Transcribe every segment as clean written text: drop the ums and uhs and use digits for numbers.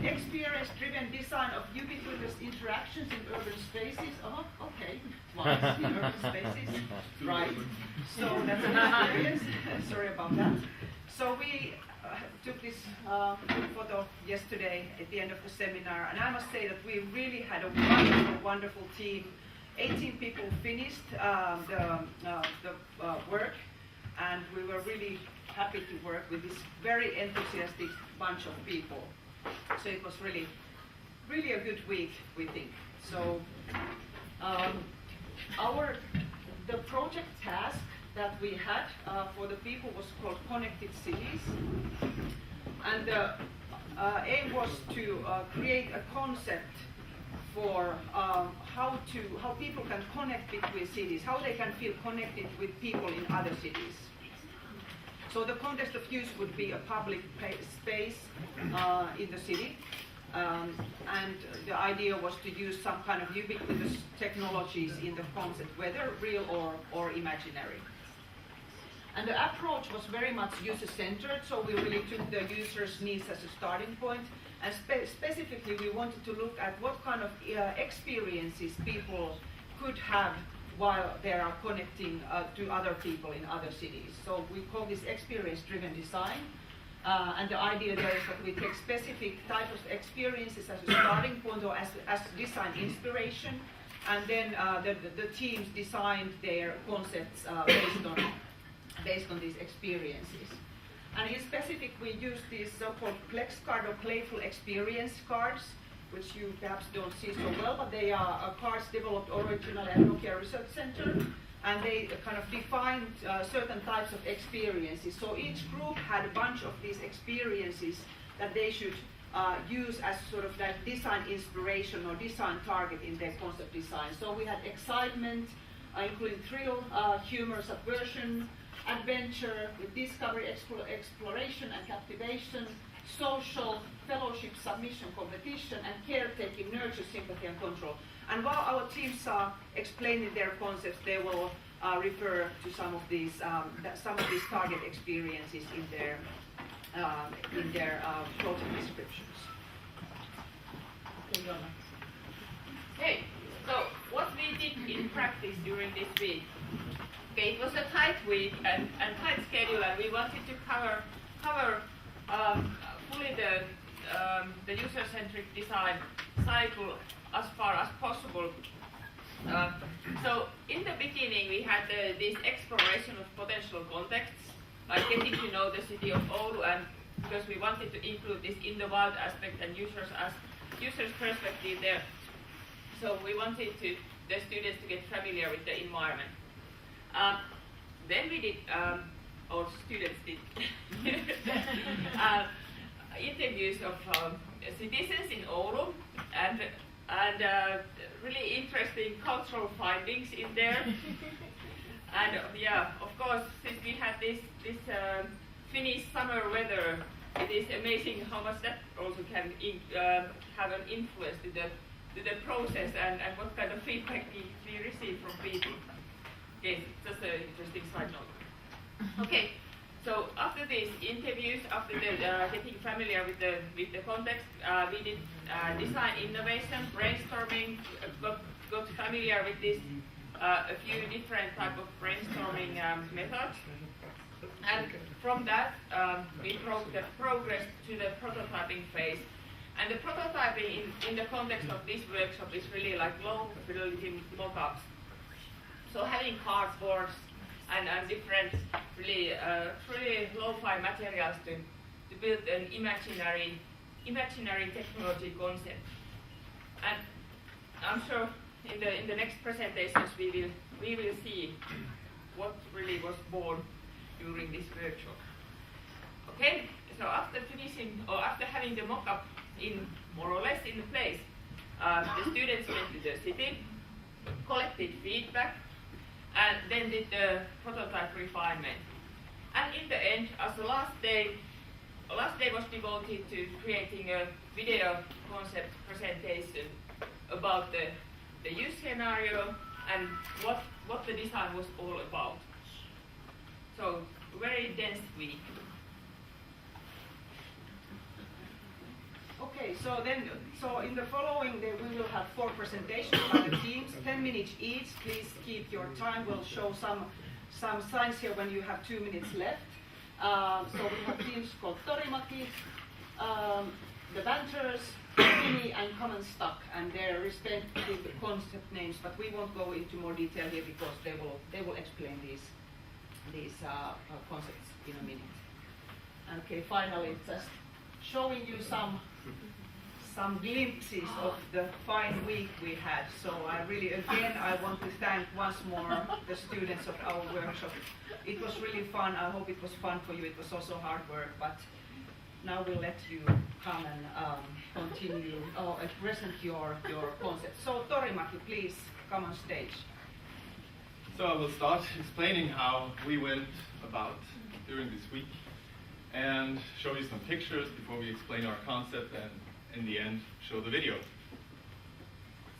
experience-driven design of ubiquitous interactions in urban spaces. Oh, okay, once in urban spaces, right. So that's an experience. Sorry about that. So we took this photo yesterday at the end of the seminar, and I must say that we really had a wonderful, wonderful team. 18 people finished the work, and we were really happy to work with this very enthusiastic bunch of people. So it was really, really a good week, we think. So the project task that we had for the people was called Connected Cities, and the aim was to create a concept for how people can connect between cities, how they can feel connected with people in other cities. So the context of use would be a public space in the city, and the idea was to use some kind of ubiquitous technologies in the concept, whether real or imaginary. And the approach was very much user-centered, so we really took the user's needs as a starting point, and specifically we wanted to look at what kind of experiences people could have while they are connecting to other people in other cities. So we call this experience-driven design, and the idea there is that we take specific types of experiences as a starting point or as design inspiration, and then the teams designed their concepts based on these experiences. And in specific, we use these so-called Plex card or playful experience cards, which you perhaps don't see so well, but they are cards developed originally at Nokia Research Center, and they kind of defined certain types of experiences. So each group had a bunch of these experiences that they should use as sort of like design inspiration or design target in their concept design. So we had excitement, including thrill, humor, subversion, adventure with discovery, exploration and captivation, social, fellowship, submission, competition, and caretaking, nurture, sympathy, and control. And while our teams are explaining their concepts, they will refer to some of these target experiences in their project descriptions. Okay, so what we did in practice during this week. Okay, it was a tight week and tight schedule, and we wanted to cover fully the user-centric design cycle as far as possible. So in the beginning, we had this exploration of potential contexts, like getting to know the city of Oulu, and because we wanted to include this in the wild aspect and users' perspective there. So we wanted the students to get familiar with the environment. Then we did, or students did, interviews of citizens in Oulu, and really interesting cultural findings in there. And yeah, of course, since we had this Finnish summer weather, it is amazing how much that also can have an influence to the process and what kind of feedback we receive from people. Okay, just an interesting side note. Okay, so after these interviews, after getting familiar with the context, we did design innovation, brainstorming, got familiar with this a few different type of brainstorming methods, and from that we progressed to the prototyping phase. And the prototyping in the context of this workshop is really like low fidelity mock-ups. So having cardboards and different really lo-fi materials to build an imaginary technology concept. And I'm sure in the next presentations we will see what really was born during this workshop. Okay, so after finishing or after having the mock-up in more or less in place, the students went to the city, collected feedback, and then did the prototype refinement. And in the end, as the last day was devoted to creating a video concept presentation about the use scenario and what the design was all about. So very dense week. Okay, so in the following day we will have 4 presentations by the teams, 10 minutes each. Please keep your time. We'll show some signs here when you have 2 minutes left. So we have teams called Torimaki, the Banters, Mini and Common Stock, and their respective concept names. But we won't go into more detail here because they will explain these concepts in a minute. And okay, finally, just showing you some glimpses of the fine week we had. So I want to thank once more the students of our workshop. It was really fun. I hope it was fun for you. It was also hard work, but now we'll let you come and continue and present your concept. So Torimaki, please come on stage. So I will start explaining how we went about during this week and show you some pictures before we explain our concept and in the end show the video.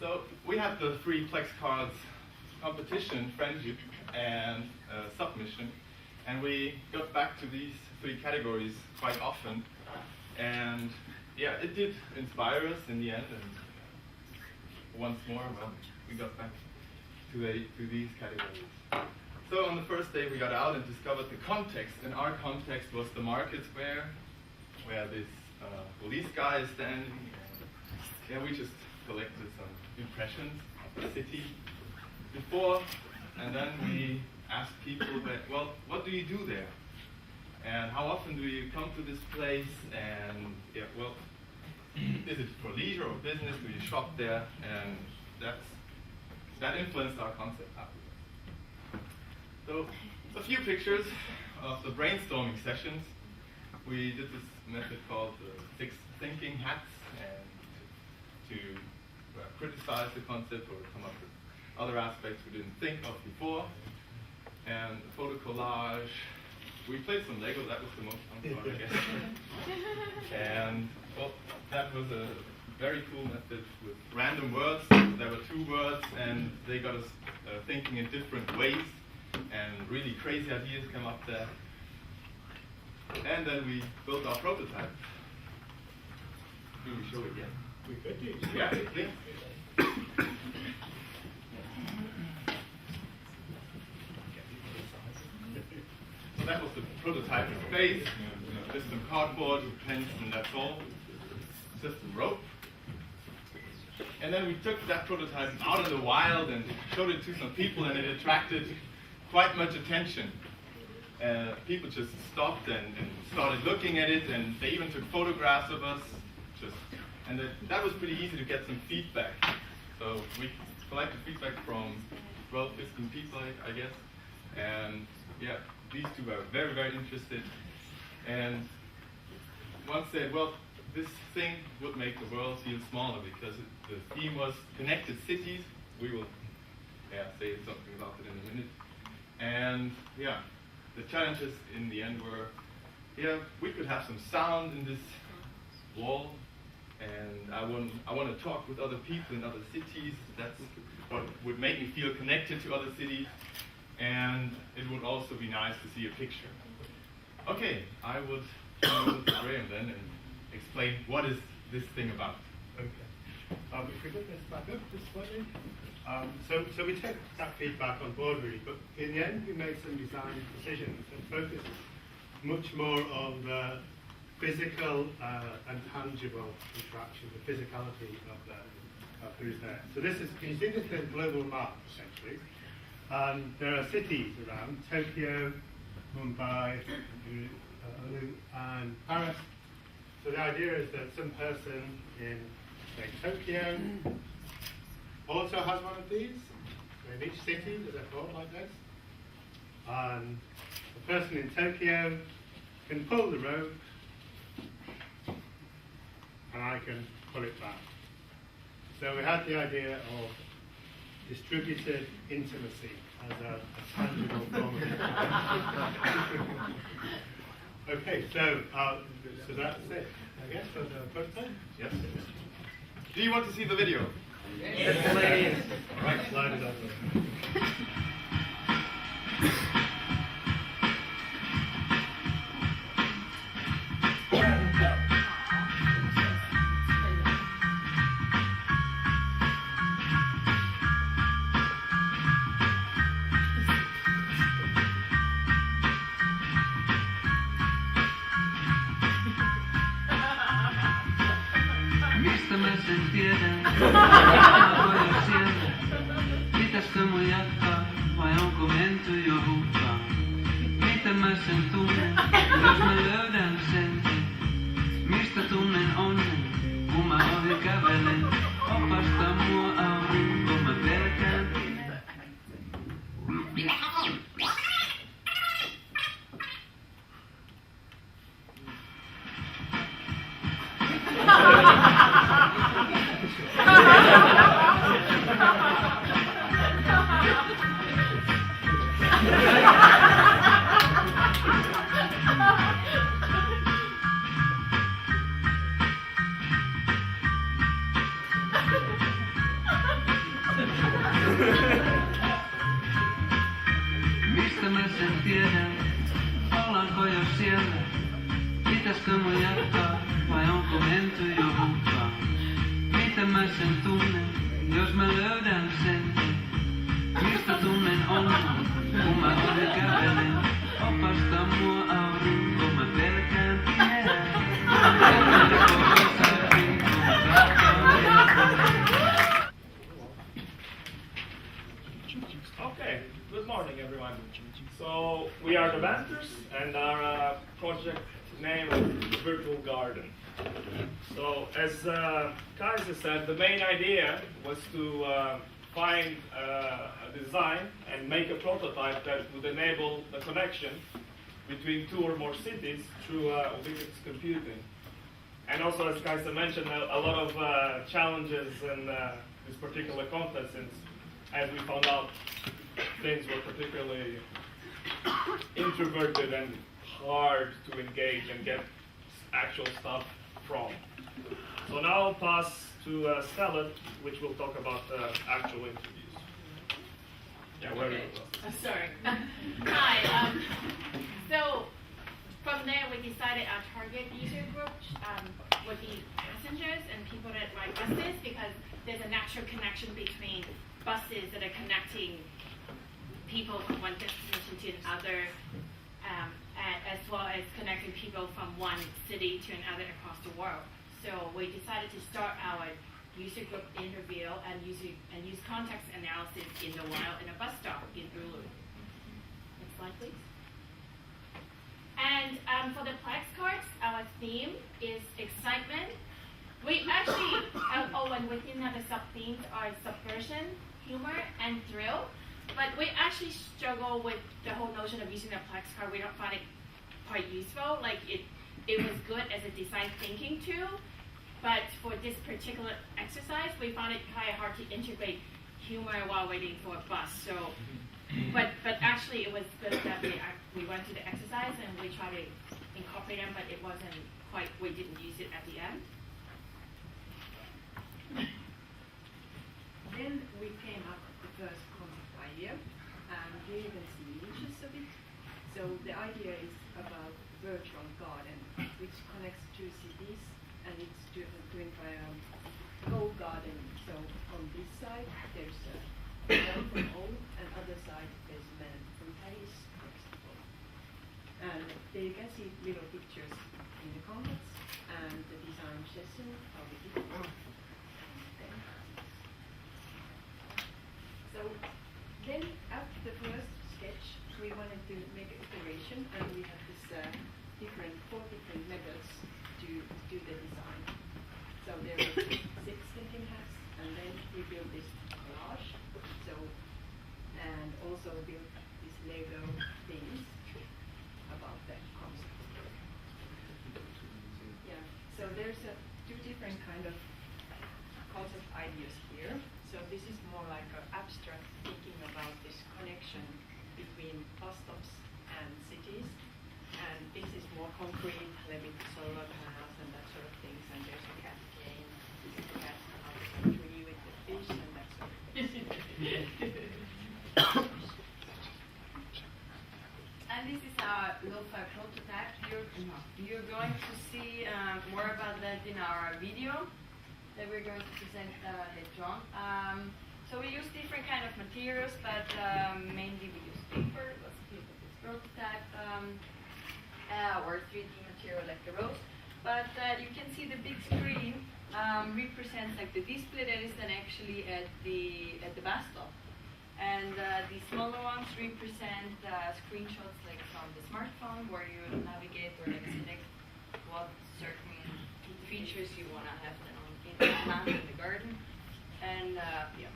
So we have the 3 Plex cards: competition, friendship and submission, and we got back to these 3 categories quite often, and yeah, it did inspire us in the end, and once more we got back to these categories. So on the first day we got out and discovered the context, and our context was the market square where this police guy is standing. Yeah, we just collected some impressions of the city before, and then we asked people that, well, what do you do there? And how often do you come to this place? And yeah, well, is it for leisure or business? Do you shop there? And that influenced our concept afterwards. So a few pictures of the brainstorming sessions. We did this method called the 6 thinking hats, and to criticize the concept or come up with other aspects we didn't think of before. And photo collage. We played some Lego, that was the most fun part, I guess. And well, that was a very cool method with random words. There were 2 words, and they got us thinking in different ways, and really crazy ideas came up there. And then we built our prototype. Do we show it yet? We could do. Yeah, please. So that was the prototype in space. Just some cardboard, pens, and that's all. Just some rope. And then we took that prototype out in the wild and showed it to some people, and it attracted quite much attention. People just stopped and started looking at it, and they even took photographs of us. And that was pretty easy to get some feedback. So we collected feedback from 12, 15 people, I guess. And yeah, these 2 were very, very interested. And one said, well, this thing would make the world feel smaller, because the theme was connected cities. We will say something about it in a minute. And yeah, the challenges in the end were, we could have some sound in this wall, and I want to talk with other people in other cities. That's what would make me feel connected to other cities, and it would also be nice to see a picture. Okay, I would turn over to Graham then and explain what is this thing about. Okay. If we get this back up just slightly. So we took that feedback on board really, but in the end we made some design decisions and focused much more on the physical and tangible interaction, the physicality of who's there. So this is, can you see this is a global map essentially? And there are cities around, Tokyo, Mumbai, and Paris. So the idea is that some person in, say, Tokyo also has one of these. So in each city there's a board like this. And the person in Tokyo can pull the rope, and I can pull it back. So we had the idea of distributed intimacy as a tangible form of Okay, so that's it, I guess, for the first time? Yes. Do you want to see the video? Yes, please. All right, slide it over. tiedän, ollaanko jo siellä? Pitäisikö mun jatkaa vai onko menty jo hukkaan? Miten mä sen tunnen, jos mä löydän sen? Mistä tunnen onnen, kun mä ohi kävelen? Opasta mua aurinko, mä pelkään pimeää. Mistä mä sen tiedän, ollaanko jo siellä? Pitäisikö mun jatkaa vai onko menty jo hukkaan? Miten mä sen tunnen, jos mä löydän sen? Mistä tunnen onnen, kun mä ohi kävelen? Opasta mua aurinko, mä pelkään pimeää. Okay, good morning everyone. So we are the Banters and our project name is Virtual Garden. So as Kaiser said, the main idea was to find a design and make a prototype that would enable the connection between two or more cities through ubiquitous computing. And also, as Kaiser mentioned, a lot of challenges in this particular contest, since as we found out, things were particularly introverted and hard to engage and get actual stuff from. So now I'll pass to Stella, which will talk about actual interviews. Yeah, where Okay. Sorry. Hi. So from there, we decided our target user group would be passengers and people that ride buses, because there's a natural connection between buses that are connecting people from one destination to another, as well as connecting people from one city to another across the world. So we decided to start our user group interview and use context analysis in the wild in a bus stop in Oulu. Next slide, please. And for the Plex cards, our theme is excitement. We actually, and within that, the sub-themes are subversion, humor, and thrill. But we actually struggle with the whole notion of using a Plex card. We don't find it quite useful. Like it was good as a design thinking tool, but for this particular exercise, we found it kind of hard to integrate humor while waiting for a bus. So, but actually, it was good that we went to the exercise and we tried to incorporate them, but it wasn't quite. We didn't use it at the end. Then we came up with the first concept idea, and here you can see images of it. So the idea is about virtual garden, which connects two cities, and it's doing by a gold garden. So on this side, there's a man from Oulu, and other side, there's a man from Paris, for example. And there you can see little pictures in the comments, and the design session, how we did it. So then after the first sketch, we wanted to make an iteration, and we had this four different methods to do the design. So there were 6 thinking hats, and then we built this collage. So and also built these Lego things about that concept. Yeah. So there's two different kind of concept ideas here. So this is more like an abstract thinking about this connection between bus stops and cities. And this is more concrete, like with solar panels and that sort of things. And there's a cat game, this is a cat out of the tree with the fish and that sort of thing. And this is our lo-fi prototype. You're going to see more about that in our video that we're going to present later on. So we use different kind of materials, but mainly we use paper. Let's see this prototype, or 3D material like the rose. But you can see the big screen represents like the display that is then actually at the bus stop. And the smaller ones represent screenshots like from the smartphone where you navigate or like select what certain features you want to have then on in the plant in the garden. And yeah,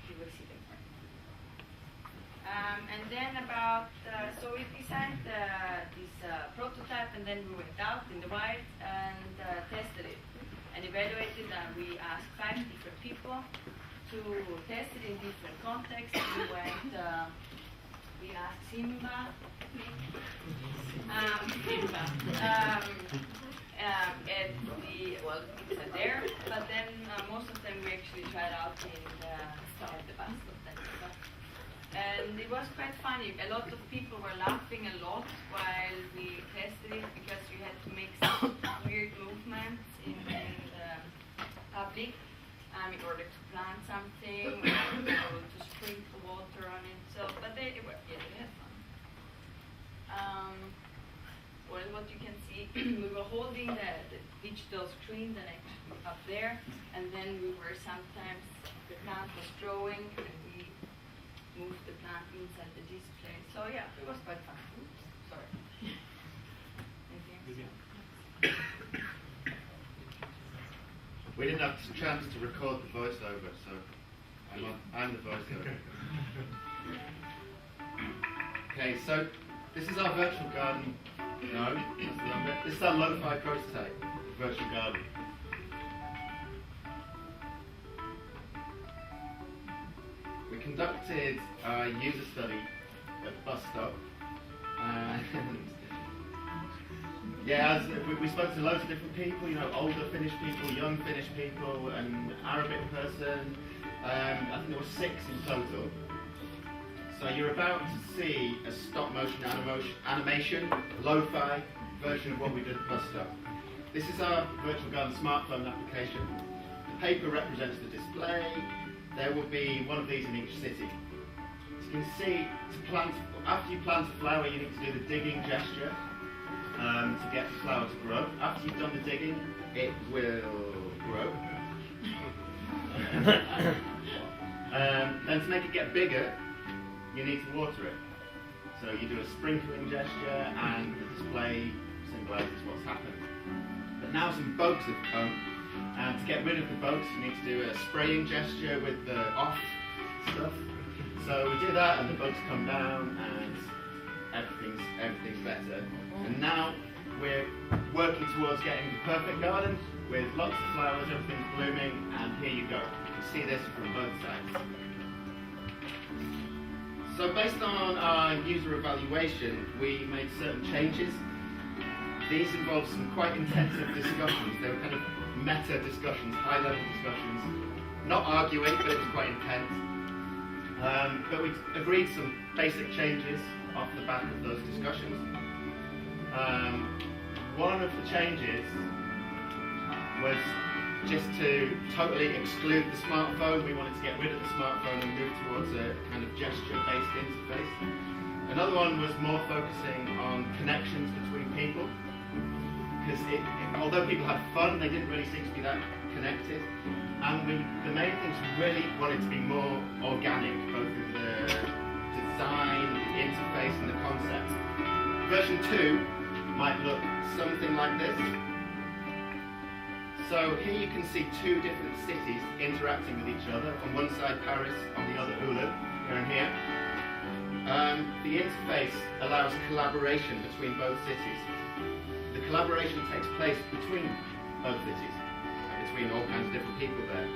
you will see them. And then about, so we designed this prototype and then we went out in the wild and tested it and evaluated, and we asked 5 different people to test it in different contexts. We went, we asked Simba, at the, well, it's at there, but then most of them we actually tried out in the, at the bus stop. And it was quite funny. A lot of people were laughing a lot while we tested it because we had to make some weird movements in the public in order to plant something or to sprinkle water on it. So, but they had fun. Well, what you can see, we were holding the digital screen then actually up there, and then we were sometimes, the plant was growing, and we moved the plant inside the display. So yeah, it was quite fun. Oops, sorry. We didn't have a chance to record the voiceover, so I'm the voiceover. Okay, so this is our virtual garden. No, that's the number. This is our lo-fi prototype, the virtual garden. We conducted a user study at bus stop, and yeah, we spoke to loads of different people, you know, older Finnish people, young Finnish people, an Arabic person. I think there were 6 in total. So you're about to see a stop motion animation, lo-fi version of what we did at bus stop. This is our virtual garden smartphone application. The paper represents the display. There will be one of these in each city. As you can see, after you plant a flower, you need to do the digging gesture to get the flower to grow. After you've done the digging, it will grow. Then to make it get bigger, you need to water it. So you do a sprinkling gesture and the display symbolises what's happened. But now some bugs have come, and to get rid of the bugs you need to do a spraying gesture with the off stuff. So we do that and the bugs come down and everything's better. And now we're working towards getting the perfect garden with lots of flowers, everything's blooming, and here you go. You can see this from both sides. So based on our user evaluation, we made certain changes. These involved some quite intensive discussions. They were kind of meta discussions, high-level discussions. Not arguing, but it was quite intense. But we agreed some basic changes off the back of those discussions. One of the changes was just to totally exclude the smartphone. We wanted to get rid of the smartphone and move towards a kind of gesture-based interface. Another one was more focusing on connections between people, because although people had fun, they didn't really seem to be that connected. And the main things we really wanted to be more organic, both in the design, the interface, and the concept. Version 2 might look something like this. So here you can see 2 different cities interacting with each other. On one side Paris, on the other Ulu, here and here. The interface allows collaboration between both cities. The collaboration takes place between both cities, between all kinds of different people there.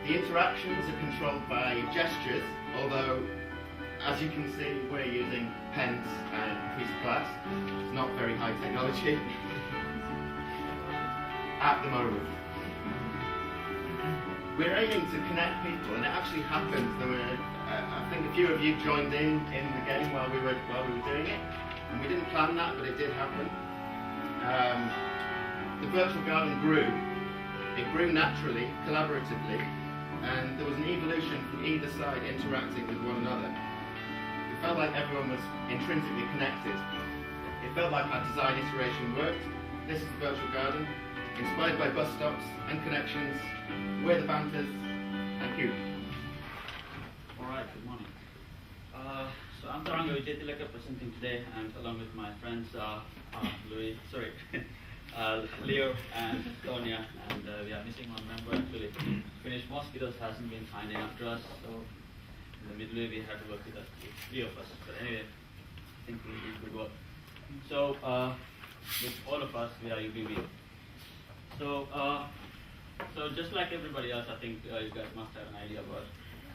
The interactions are controlled by gestures, although as you can see we're using pens and a piece of glass. It's not very high technology at the moment. We're aiming to connect people, and it actually happened. There were, I think, a few of you joined in the game while we were doing it, and we didn't plan that, but it did happen. The virtual garden grew. It grew naturally, collaboratively, and there was an evolution from either side interacting with one another. It felt like everyone was intrinsically connected. It felt like our design iteration worked. This is the virtual garden. inspired by bus stops and connections, where the banters, and you. Alright, good morning. So I'm Taranga Vijayatilaka presenting today, and along with my friends Leo and Tonya, and we are missing one member actually. Finnish Mosquitoes hasn't been kind enough to us, so in the midway we had to work with three of us. But anyway, I think we did good work. So with all of us, we are UBI. So just like everybody else, I think you guys must have an idea about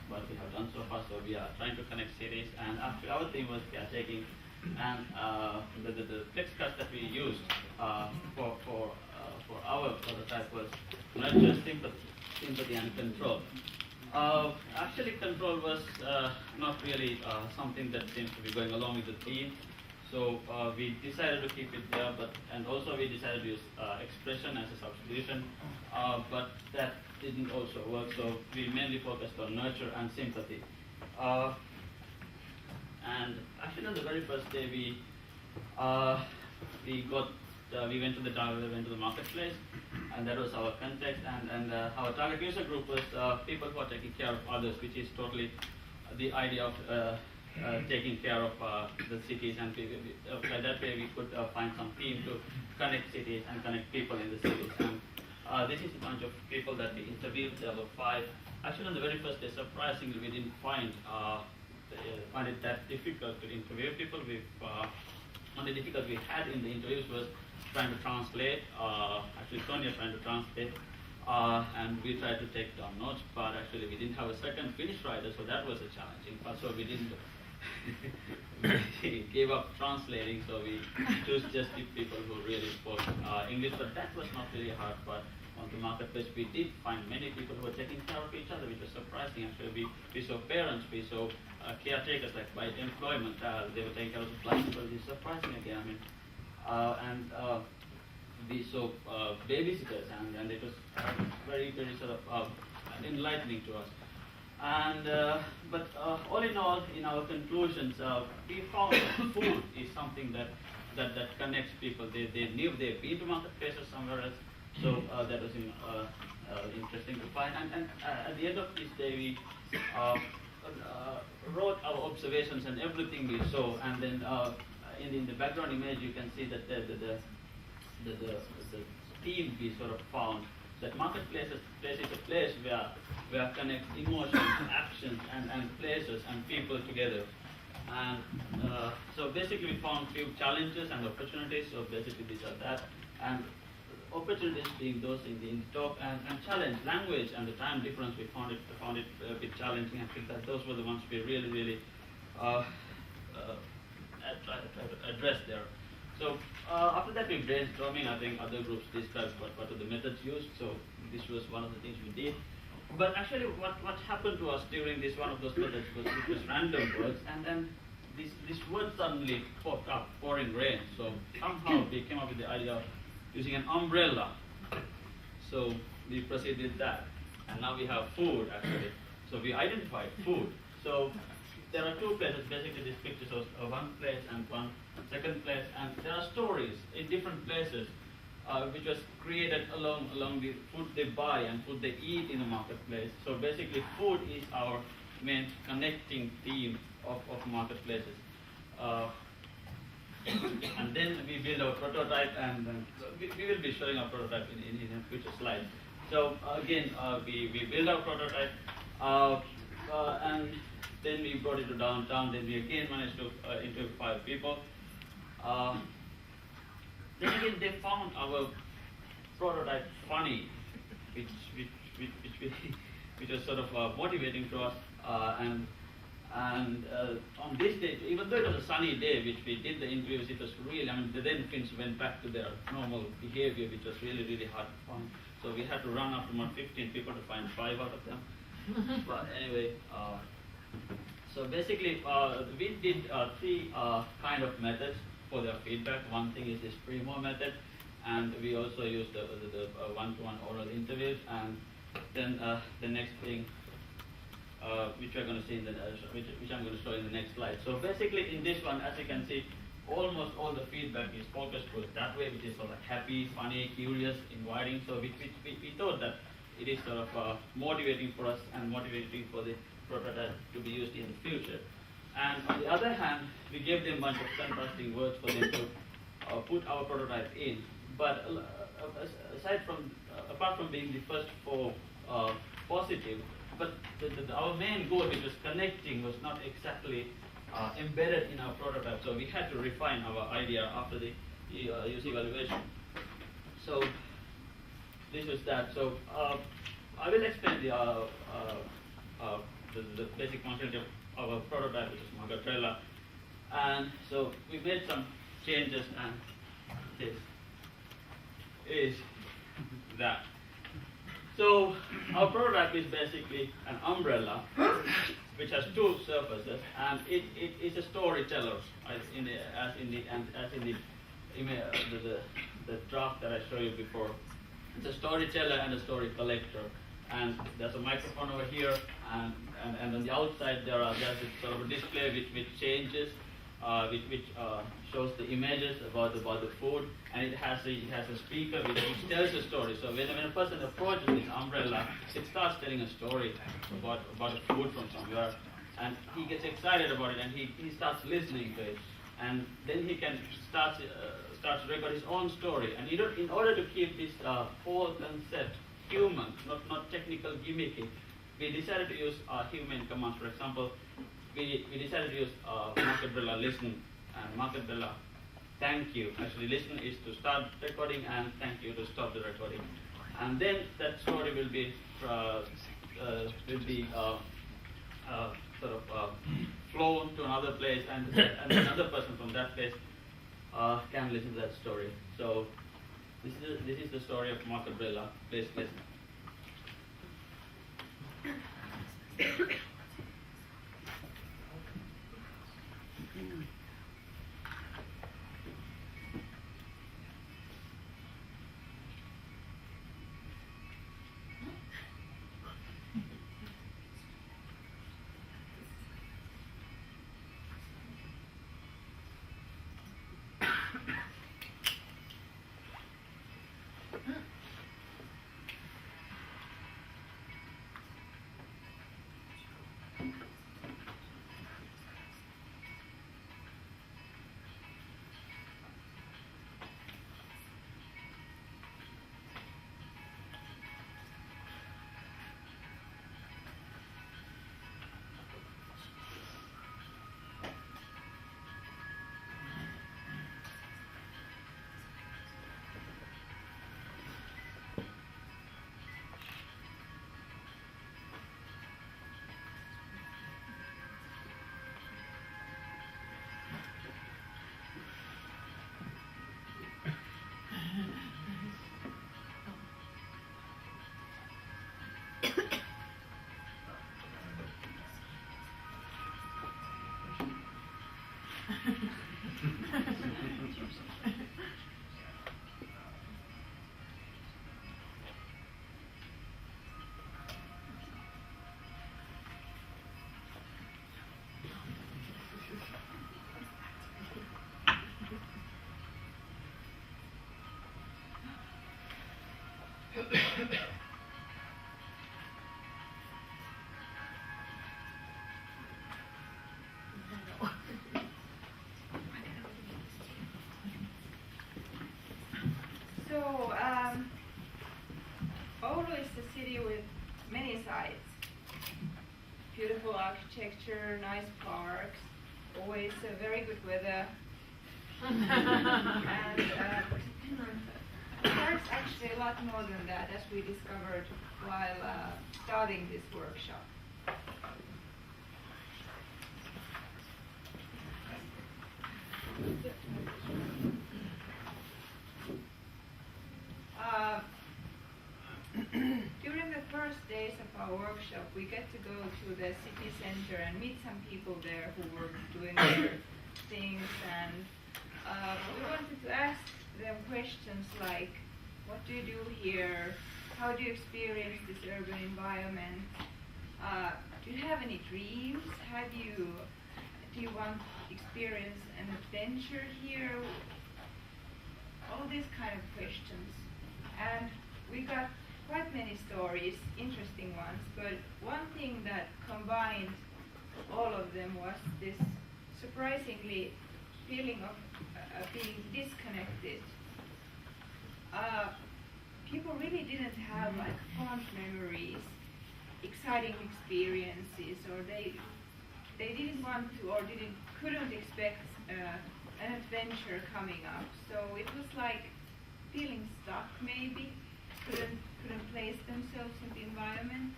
what we have done so far. So we are trying to connect cities, and actually our theme was we are taking and the text cards that we used for our prototype was nurture, sympathy and control. Actually, control was not really something that seems to be going along with the theme. So we decided to keep it there, and also we decided to use expression as a substitution, but that didn't also work. So we mainly focused on nurture and sympathy. And actually, on the very first day, we went to the marketplace, and that was our context. And our target user group was people who are taking care of others, which is totally the idea of taking care of the cities. And by that way, we could find some theme to connect cities and connect people in the cities. And this is a bunch of people that we interviewed. There were 5. Actually, on the very first day, surprisingly, we didn't find it that difficult to interview people. Only difficulty we had in the interviews was trying to translate. Actually, Sonia trying to translate, and we tried to take down notes. But actually, we didn't have a second Finnish writer, so that was a challenging part. So we didn't we gave up translating. So we chose just the people who really spoke English. But that was not really hard. But on the marketplace, we did find many people who were taking care of each other, which was surprising. Actually, we saw parents, we saw caretakers, like by employment, they were taking care of the blind people. It's surprising again. I mean, and we saw babysitters, and it was very, very sort of enlightening to us. And but all in all, in our conclusions, we found that food is something that connects people. They knew they'd been to marketplaces somewhere else. So that was interesting to find. And at the end of this day, we wrote our observations and everything we saw. And then in the background image, you can see that the theme we sort of found, that marketplace is a place where connect emotions, actions, and places and people together. And so basically, we found few challenges and opportunities. So basically, these are that. And opportunities being those in the talk, and challenge, language and the time difference, we found it a bit challenging. I think that those were the ones we really try to address there. So after that, we brainstorming. I think other groups discussed what are the methods used. So this was one of the things we did. But actually, what happened to us during this one of those methods was it was random words, and then this word suddenly popped up, pouring rain. So somehow we came up with the idea of using an umbrella. So we proceeded with that. And now we have food, actually. So we identified food. So there are 2 places, basically these pictures of one place and one second place. And there are stories in different places which was created along the food they buy and food they eat in the marketplace. So basically food is our main connecting theme of marketplaces. And then we build our prototype, and we will be showing our prototype in a future slide. So again, we build our prototype, and then we brought it to downtown. Then we again managed to interview 5 people. Then again, they found our prototype funny, which was sort of motivating to us. And on this day, even though it was a sunny day, which we did the interviews, it was really, the then Finns went back to their normal behavior, which was really hard to find. So we had to run after about 15 people to find 5 out of them. But anyway, so basically, we did 3 kind of methods for their feedback. One thing is this Primo method, and we also used the one-to-one oral interviews, and then the next thing, which we're going to see which I'm going to show in the next slide. So basically, in this one, as you can see, almost all the feedback is focused towards that way, which is sort of happy, funny, curious, inviting. So we thought that it is sort of motivating for us and motivating for the prototype to be used in the future. And on the other hand, we gave them a bunch of fantastic words for them to put our prototype in. But apart from being the first four positive, but our main goal, which was connecting, was not exactly embedded in our prototype. So we had to refine our idea after the user evaluation. So this was that. So I will explain the basic functionality of our prototype, which is Margatrella. And so we made some changes, and this is that. So our prototype is basically an umbrella which has two surfaces, and it is a storyteller, as in the draft that I showed you before. It's a storyteller and a story collector. And there's a microphone over here, and on the outside there's a sort of a display which changes, which shows the images about the food, and it has a speaker which tells a story. So when a person approaches this umbrella, it starts telling a story about a food from somewhere, and he gets excited about it, and he starts listening to it, and then he can start to record his own story. And in order to keep this whole concept human, not technical gimmicky, we decided to use human commands. For example, we decided to use Margatrella listen and Margatrella thank you. Actually, listen is to start recording, and thank you to stop the recording. And then that story will be flown to another place, and another person from that place can listen to that story. So this is the story of Margatrella. Please listen. So, Oulu is a city with many sides. Beautiful architecture, nice parks, always very good weather. And there's actually a lot more than that, as we discovered while starting this workshop. During the first days of our workshop, we get to go to the city center and meet some people there who were doing their things, and we wanted to ask them questions like, what do you do here? How do you experience this urban environment? Do you have any dreams? Do you want experience an adventure here? All these kind of questions. And we got quite many stories, interesting ones, but one thing that combined all of them was this surprisingly feeling of being disconnected. People really didn't have like fond memories, exciting experiences, or they didn't want to or couldn't expect an adventure coming up. So it was like feeling stuck maybe, couldn't place themselves in the environment.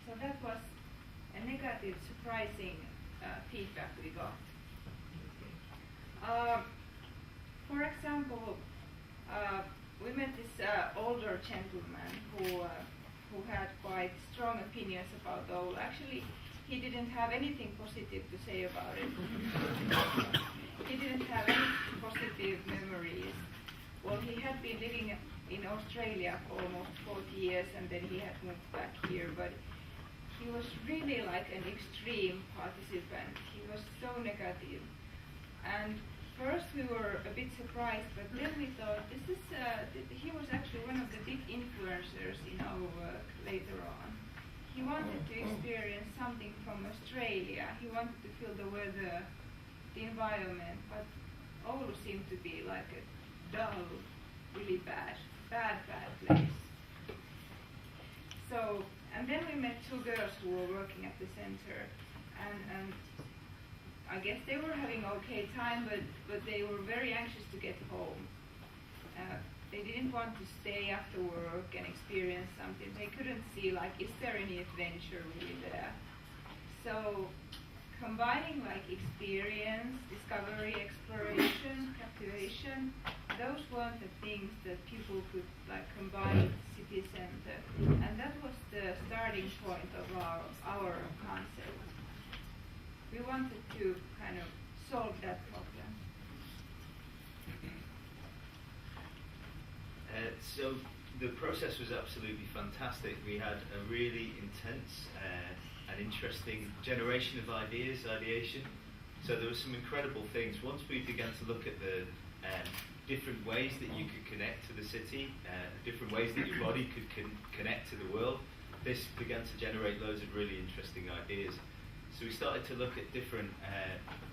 So that was a negative, surprising feedback we got. For example, we met this older gentleman who had quite strong opinions about Oulu. Actually, he didn't have anything positive to say about it. He didn't have any positive memories. Well, he had been living in Australia for almost 40 years, and then he had moved back here, but he was really like an extreme participant. He was so negative. And first we were a bit surprised, but then we thought he was actually one of the big influencers in our work later on. He wanted to experience something from Australia. He wanted to feel the weather, the environment, but Oulu seemed to be like a dull, really bad place. So, and then we met two girls who were working at the center, and I guess they were having okay time, but they were very anxious to get home. They didn't want to stay after work and experience something. They couldn't see, like, is there any adventure really there? So combining like experience, discovery, exploration, captivation, those weren't the things that people could like combine at the city center. And that was the starting point of our concept. We wanted to kind of solve that problem. So the process was absolutely fantastic. We had a really intense and interesting generation of ideation. So there were some incredible things. Once we began to look at the different ways that you could connect to the city, different ways that your body could connect to the world, this began to generate loads of really interesting ideas. So we started to look at different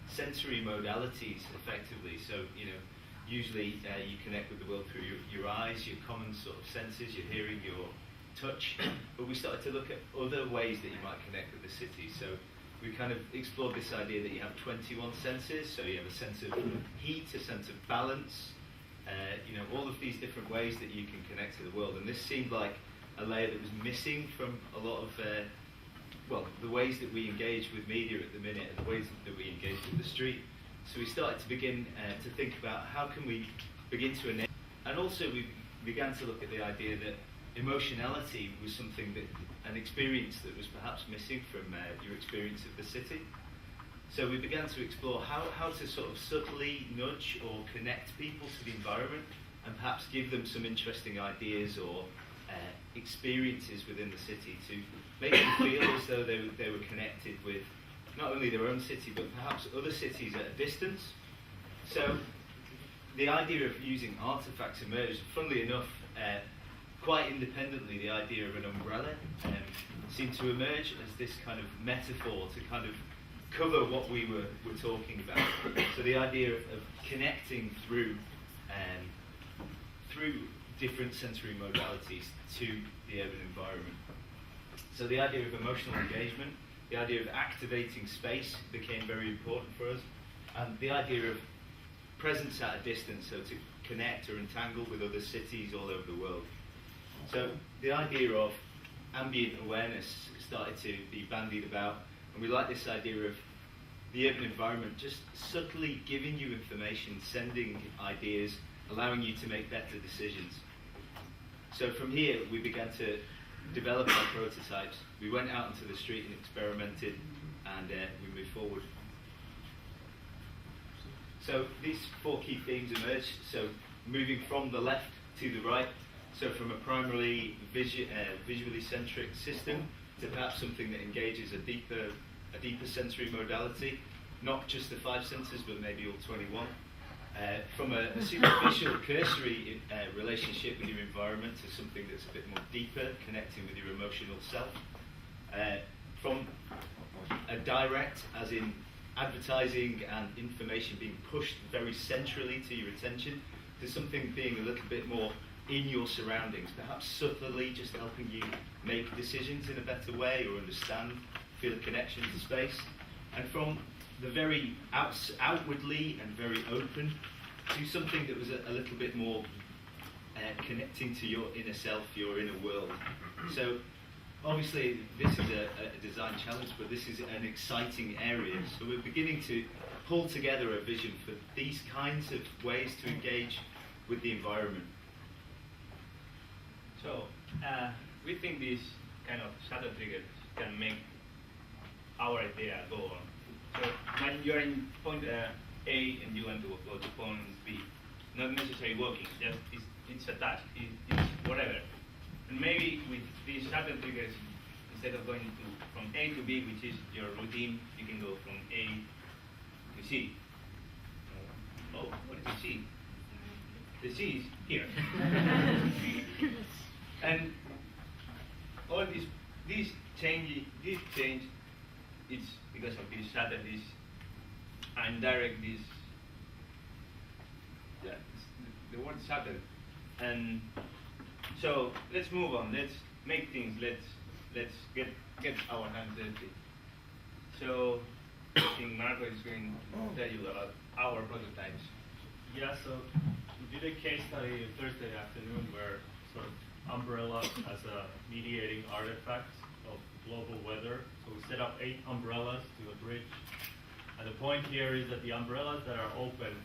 sensory modalities effectively. So, you know, usually you connect with the world through your eyes, your common sort of senses, your hearing, your touch. But we started to look at other ways that you might connect with the city. So we kind of explored this idea that you have 21 senses. So you have a sense of heat, a sense of balance, you know, all of these different ways that you can connect to the world. And this seemed like a layer that was missing from a lot of the ways that we engage with media at the minute and the ways that we engage with the street. So we started to begin to think about how can we begin to enable, and also we began to look at the idea that emotionality was something that, an experience that was perhaps missing from your experience of the city. So we began to explore how to sort of subtly nudge or connect people to the environment and perhaps give them some interesting ideas or experiences within the city to make them feel as though they were connected with not only their own city but perhaps other cities at a distance. So the idea of using artifacts emerged. Funnily enough, quite independently, the idea of an umbrella seemed to emerge as this kind of metaphor to kind of cover what we were talking about. So the idea of connecting through different sensory modalities to the urban environment. So the idea of emotional engagement, the idea of activating space became very important for us, and the idea of presence at a distance, so to connect or entangle with other cities all over the world. So the idea of ambient awareness started to be bandied about, and we like this idea of the urban environment just subtly giving you information, sending ideas, allowing you to make better decisions. So from here we began to develop our prototypes. We went out into the street and experimented, and we moved forward. So these four key themes emerged. So moving from the left to the right, so from a primarily visually centric system to perhaps something that engages a deeper sensory modality. not just the 5 senses, but maybe all 21. From a superficial, cursory relationship with your environment to something that's a bit more deeper, connecting with your emotional self. From a direct, as in advertising and information being pushed very centrally to your attention, to something being a little bit more in your surroundings, perhaps subtly just helping you make decisions in a better way or understand, feel a connection to space. And from the very outwardly and very open to something that was a little bit more connecting to your inner self, your inner world. So obviously this is a design challenge, but this is an exciting area. So we're beginning to pull together a vision for these kinds of ways to engage with the environment. So we think these kind of shadow triggers can make our idea go on. So when you're in point A and you want to go to point B, not necessarily walking, just it's a task, it's whatever. And maybe with these shadow triggers, instead of going from A to B, which is your routine, you can go from A to C. Oh, what is the C? The C is here. And all this change, it's because of this shadow, this indirect, this, yeah, the word shadow. And so let's move on. Let's make things. Let's get our hands dirty. So I think Marco is going to tell you about our prototypes. Yeah. So we did a case study Thursday afternoon where sort of umbrella as a mediating artifact of global weather. So we set up 8 umbrellas to a bridge. And the point here is that the umbrellas that are open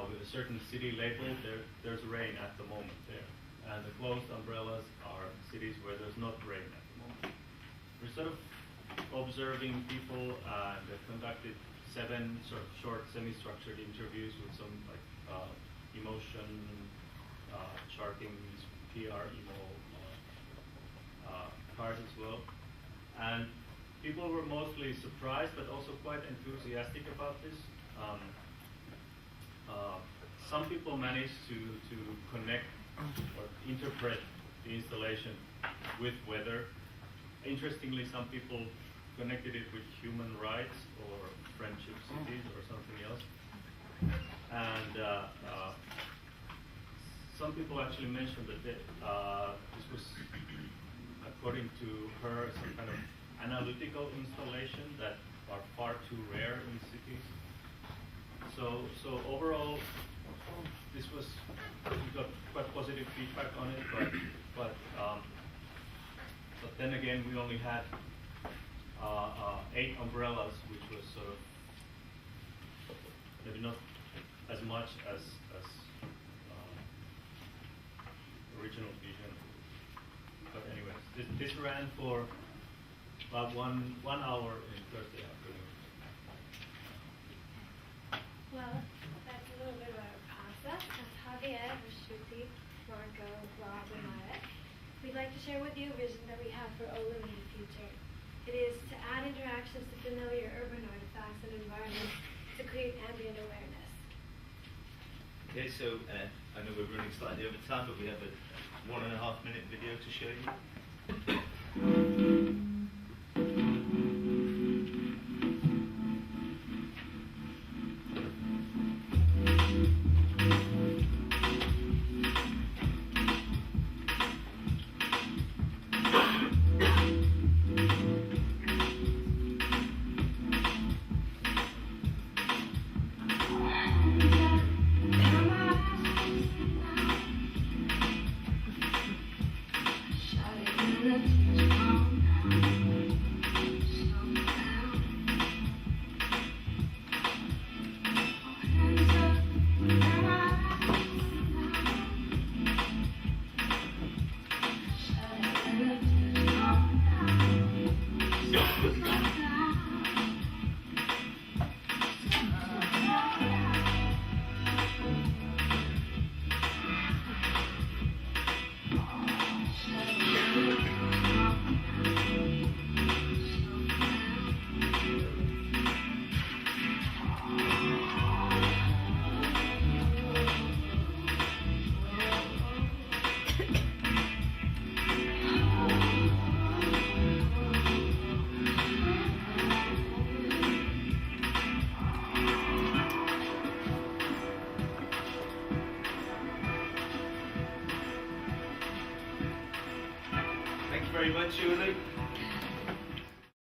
with a certain city label, there's rain at the moment there. And the closed umbrellas are cities where there's not rain at the moment. We're sort of observing people and conducted 7 sort of short semi-structured interviews with some like emotion charting, PR, emo cards as well. And people were mostly surprised but also quite enthusiastic about this. Some people managed to connect or interpret the installation with weather. Interestingly, some people connected it with human rights or friendship cities or something else. And some people actually mentioned that this was, according to her, some kind of analytical installation that are far too rare in cities. So overall, this was, we got quite positive feedback on it, but then again, we only had 8 umbrellas, which was sort of maybe not as much as original vision. But anyways, this ran for about one hour in Thursday afternoon. Well, that's a little bit about our process. As Javier, Rashruti, Marco, Rob, and Marek, we'd like to share with you a vision that we have for Olum in the future. It is to add interactions to familiar urban artifacts and environments to create ambient awareness. Okay, so I know we're running slightly over time, but we have a 1.5 minute video to show you. Shut it very much, Julie.